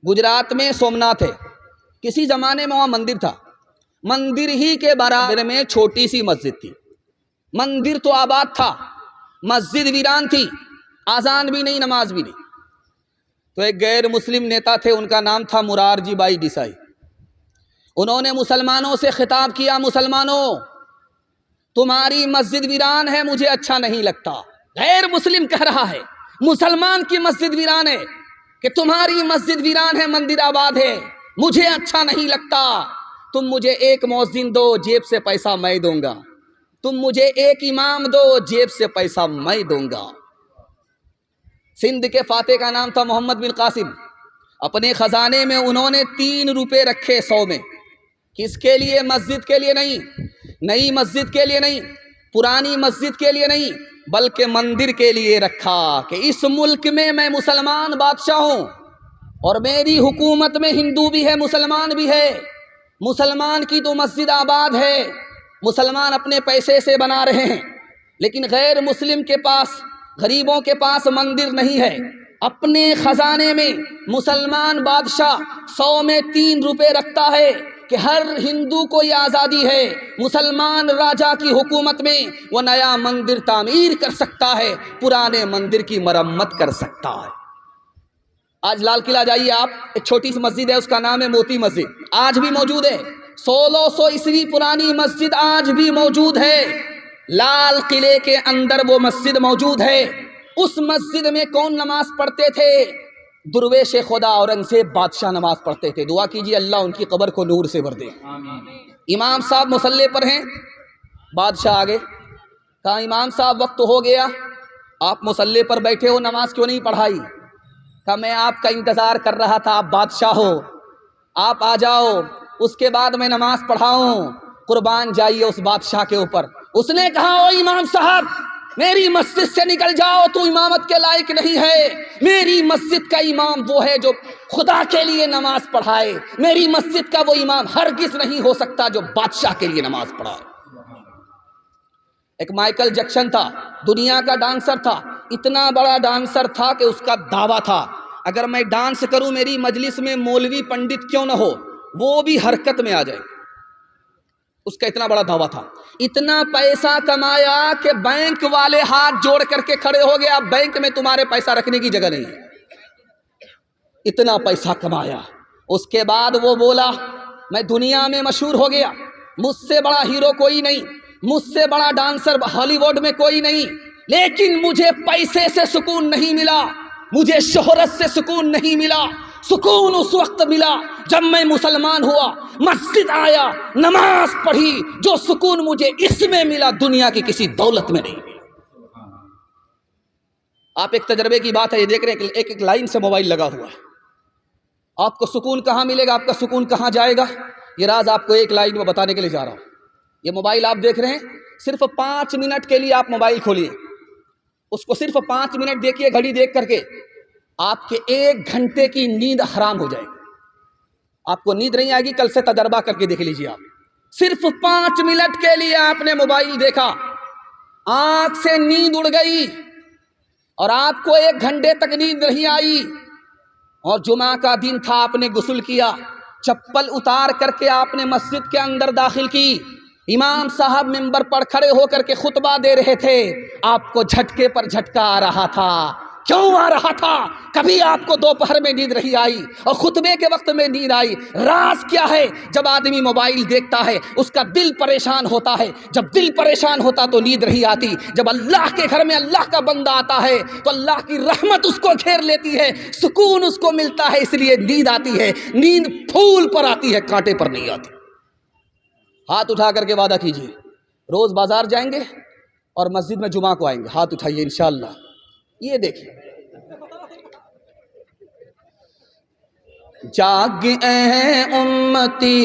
गुजरात में सोमनाथ है, किसी ज़माने में वहाँ मंदिर था। मंदिर ही के बराबर में छोटी सी मस्जिद थी। मंदिर तो आबाद था, मस्जिद वीरान थी, आज़ान भी नहीं, नमाज भी नहीं। तो एक गैर मुस्लिम नेता थे, उनका नाम था मुरारजी भाई देसाई। उन्होंने मुसलमानों से खिताब किया, मुसलमानों तुम्हारी मस्जिद वीरान है, मुझे अच्छा नहीं लगता। गैर मुस्लिम कह रहा है, मुसलमान की मस्जिद वीरान है कि तुम्हारी मस्जिद वीरान है, मंदिर आबाद है, मुझे अच्छा नहीं लगता। तुम मुझे एक मौज़िन दो, जेब से पैसा मैं दूंगा। तुम मुझे एक इमाम दो, जेब से पैसा मैं दूंगा। सिंध के फाते का नाम था मोहम्मद बिन कासिम। अपने खजाने में उन्होंने 3 रुपए रखे 100 में। किसके लिए? मस्जिद के लिए नहीं, नई मस्जिद के लिए नहीं, पुरानी मस्जिद के लिए नहीं, बल्कि मंदिर के लिए रखा कि इस मुल्क में मैं मुसलमान बादशाह हूँ और मेरी हुकूमत में हिंदू भी है, मुसलमान भी है। मुसलमान की तो मस्जिद आबाद है, मुसलमान अपने पैसे से बना रहे हैं, लेकिन गैर मुस्लिम के पास, गरीबों के पास मंदिर नहीं है। अपने खजाने में मुसलमान बादशाह 100 में 3 रुपए रखता है कि हर हिंदू को ये आज़ादी है, मुसलमान राजा की हुकूमत में वो नया मंदिर तामीर कर सकता है, पुराने मंदिर की मरम्मत कर सकता है। आज लाल किला जाइए आप, एक छोटी सी मस्जिद है, उसका नाम है मोती मस्जिद, आज भी मौजूद है। 1600 ईस्वी पुरानी मस्जिद आज भी मौजूद है। लाल किले के अंदर वो मस्जिद मौजूद है। उस मस्जिद में कौन नमाज पढ़ते थे? दुर्वेश खुदा औरंगजेब बादशाह नमाज पढ़ते थे। दुआ कीजिए अल्लाह उनकी कब्र को नूर से भर दे। इमाम साहब मुसल्ले पर हैं, बादशाह आगे कहा, इमाम साहब वक्त हो गया, आप मुसल्ले पर बैठे हो, नमाज क्यों नहीं पढ़ाई? कहा, मैं आपका इंतज़ार कर रहा था, आप बादशाह हो, आप आ जाओ, उसके बाद मैं नमाज पढ़ाऊं। कुर्बान जाइए उस बादशाह के ऊपर। उसने कहा, ओ इमाम साहब, मेरी मस्जिद से निकल जाओ, तू इमामत के लायक नहीं है। मेरी मस्जिद का इमाम वो है जो खुदा के लिए नमाज पढ़ाए। मेरी मस्जिद का वो इमाम हरगिज़ नहीं हो सकता जो बादशाह के लिए नमाज पढ़ाए। एक माइकल जैक्सन था, दुनिया का डांसर था, इतना बड़ा डांसर था कि उसका दावा था, अगर मैं डांस करूं मेरी मजलिस में मौलवी पंडित क्यों ना हो, वो भी हरकत में आ जाए। उसका इतना बड़ा दावा था। इतना पैसा कमाया कि बैंक वाले हाथ जोड़ करके खड़े हो गए, अब बैंक में तुम्हारे पैसा रखने की जगह नहीं है। इतना पैसा कमाया। उसके बाद वो बोला, मैं दुनिया में मशहूर हो गया, मुझसे बड़ा हीरो कोई नहीं, मुझसे बड़ा डांसर हॉलीवुड में कोई नहीं, लेकिन मुझे पैसे से सुकून नहीं मिला, मुझे शोहरत से सुकून नहीं मिला। सुकून उस वक्त मिला जब मैं मुसलमान हुआ, मस्जिद आया, नमाज पढ़ी। जो सुकून मुझे इसमें मिला, दुनिया की किसी दौलत में नहीं मिला। आप एक तजर्बे की बात है, ये देख रहे हैं, एक एक लाइन से मोबाइल लगा हुआ है। आपको सुकून कहाँ मिलेगा, आपका सुकून कहाँ जाएगा, ये राज आपको एक लाइन में बताने के लिए जा रहा हूँ। ये मोबाइल आप देख रहे हैं, सिर्फ 5 मिनट के लिए आप मोबाइल खोलिए, उसको सिर्फ 5 मिनट देखिए, घड़ी देख करके आपके 1 घंटे की नींद हराम हो जाएगी। आपको नींद नहीं आएगी, कल से तजर्बा करके देख लीजिए आप। सिर्फ 5 मिनट के लिए आपने मोबाइल देखा, आंख से नींद उड़ गई और आपको 1 घंटे तक नींद नहीं आई। और जुमा का दिन था, आपने गुस्ल किया, चप्पल उतार करके आपने मस्जिद के अंदर दाखिल की। इमाम साहब मिंबर पर खड़े होकर के खुतबा दे रहे थे, आपको झटके पर झटका आ रहा था। क्यों आ रहा था? कभी आपको दोपहर में नींद नहीं आई और खुतबे के वक्त में नींद आई। राज क्या है? जब आदमी मोबाइल देखता है उसका दिल परेशान होता है, जब दिल परेशान होता तो नींद नहीं आती। जब अल्लाह के घर में अल्लाह का बंदा आता है तो अल्लाह की रहमत उसको घेर लेती है, सुकून उसको मिलता है, इसलिए नींद आती है। नींद फूल पर आती है, कांटे पर नहीं आती। हाथ उठा करके वादा कीजिए, रोज बाजार जाएंगे और मस्जिद में जुमा को आएंगे। हाथ उठाइए इंशाअल्लाह। ये देखिए, जाग ए उम्मती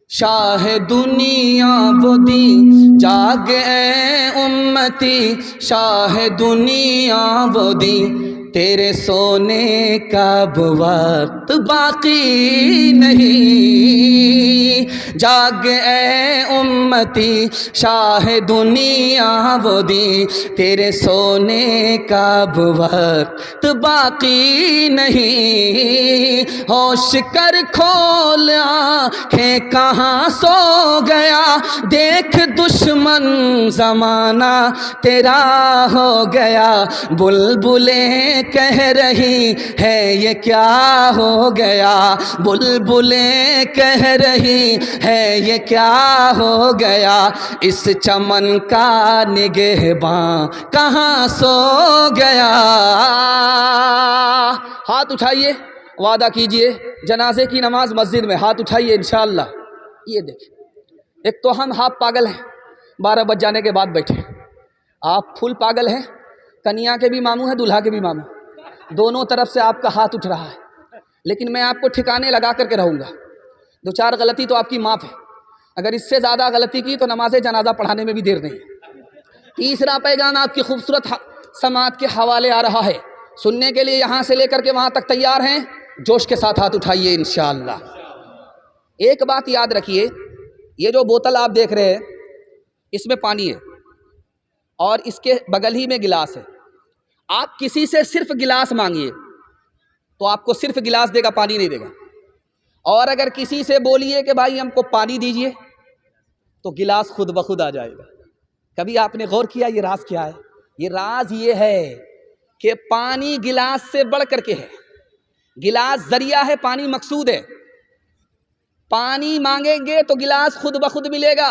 शाह दुनिया बोदी, जाग ए उम्मती शाह दुनिया बोदी, तेरे सोने का वक्त बाकी नहीं। जाग ए उम्मती शाह दुनिया बोदी, तेरे सोने का वक्त बाकी नहीं। रही, होश कर खोल आँखें कहाँ सो गया, देख दुश्मन ज़माना तेरा हो गया। बुलबुलें कह रही है ये क्या हो गया, बुलबुलें कह रही है ये क्या हो गया, इस चमन का निगहबां कहाँ सो गया। हाथ उठाइए, वादा कीजिए जनाजे की नमाज मस्जिद में, हाथ उठाइए इंशाअल्लाह। ये देखिए, एक तो हम हाफ पागल हैं, 12 बज जाने के बाद बैठे, आप फुल पागल हैं, कन्या के भी मामू हैं दूल्हा के भी मामू, दोनों तरफ से आपका हाथ उठ रहा है। लेकिन मैं आपको ठिकाने लगा करके रहूँगा, 2-4 गलती तो आपकी माफ़ है, अगर इससे ज़्यादा गलती की तो नमाज जनाजा पढ़ाने में भी देर नहीं। तीसरा पैगाम आपकी खूबसूरत समात के हवाले आ रहा है, सुनने के लिए यहाँ से लेकर के वहाँ तक तैयार हैं? जोश के साथ हाथ उठाइए इंशाअल्लाह। एक बात याद रखिए, ये जो बोतल आप देख रहे हैं इसमें पानी है और इसके बगल ही में गिलास है। आप किसी से सिर्फ गिलास मांगिए तो आपको सिर्फ गिलास देगा, पानी नहीं देगा। और अगर किसी से बोलिए कि भाई हमको पानी दीजिए तो गिलास खुद ब खुद आ जाएगा। कभी आपने गौर किया ये राज क्या है? ये राज ये है कि पानी गिलास से बढ़ करके है, गिलास जरिया है, पानी मकसूद है। पानी मांगेंगे तो गिलास खुद ब खुद मिलेगा,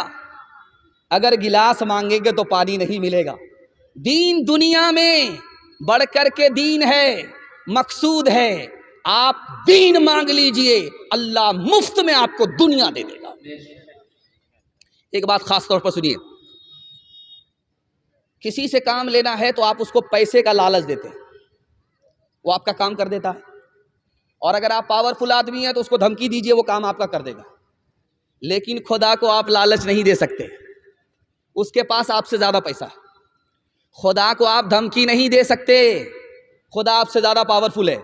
अगर गिलास मांगेंगे तो पानी नहीं मिलेगा। दीन दुनिया में बढ़ करके दीन है, मकसूद है। आप दीन मांग लीजिए, अल्लाह मुफ्त में आपको दुनिया दे देगा। एक बात खास तौर पर सुनिए, किसी से काम लेना है तो आप उसको पैसे का लालच देते हैं, वो आपका काम कर देता है। और अगर आप पावरफुल आदमी हैं तो उसको धमकी दीजिए, वो काम आपका कर देगा। लेकिन खुदा को आप लालच नहीं दे सकते, उसके पास आपसे ज़्यादा पैसा है। खुदा को आप धमकी नहीं दे सकते, खुदा आपसे ज़्यादा पावरफुल है।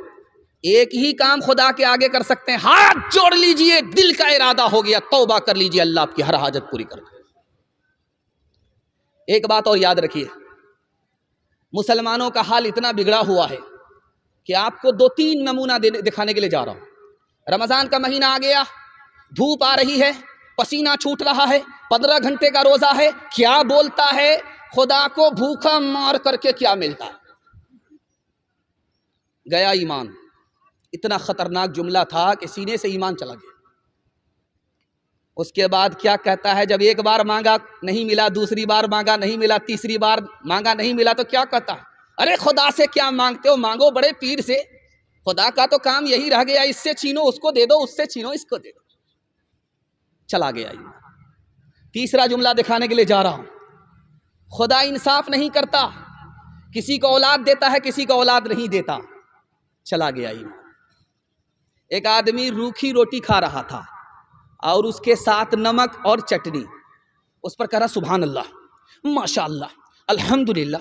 एक ही काम खुदा के आगे कर सकते हैं, हाथ जोड़ लीजिए, दिल का इरादा हो गया, तौबा कर लीजिए, अल्लाह आपकी हर हाजत पूरी कर दे। एक बात और याद रखिए, मुसलमानों का हाल इतना बिगड़ा हुआ है कि आपको 2-3 नमूना दिखाने के लिए जा रहा हूं। रमज़ान का महीना आ गया, धूप आ रही है, पसीना छूट रहा है, 15 घंटे का रोज़ा है, क्या बोलता है? खुदा को भूखा मार करके क्या मिलता है? गया ईमान। इतना खतरनाक जुमला था कि सीने से ईमान चला गया। उसके बाद क्या कहता है? जब एक बार मांगा नहीं मिला, दूसरी बार मांगा नहीं मिला, तीसरी बार मांगा नहीं मिला, तो क्या कहता है? अरे खुदा से क्या मांगते हो, मांगो बड़े पीर से, खुदा का तो काम यही रह गया, इससे छीनो उसको दे दो, उससे छीनो इसको दे दो। चला गया ईमान। तीसरा जुमला दिखाने के लिए जा रहा हूं, खुदा इंसाफ नहीं करता, किसी को औलाद देता है, किसी को औलाद नहीं देता। चला गया ईमान। एक आदमी रूखी रोटी खा रहा था और उसके साथ नमक और चटनी, उस पर कह रहा सुभान अल्लाह, माशाअल्लाह, अल्हम्दुलिल्लाह।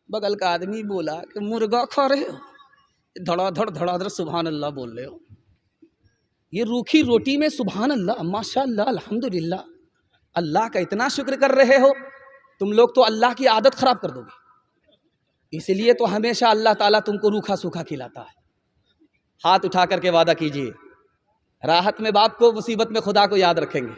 बगल का आदमी बोला कि मुर्गा खा रहे हो, धड़ाधड़ सुभान अल्लाह बोल रहे हो। ये रूखी रोटी में सुभान अल्लाह, माशाअल्लाह, अल्हम्दुलिल्लाह, अल्लाह का इतना शुक्र कर रहे हो। तुम लोग तो अल्लाह की आदत खराब कर दोगे, इसलिए तो हमेशा अल्लाह ताला तुमको रूखा सूखा खिलाता है। हाथ उठा करके वादा कीजिए, राहत में बाप को, मुसीबत में खुदा को याद रखेंगे।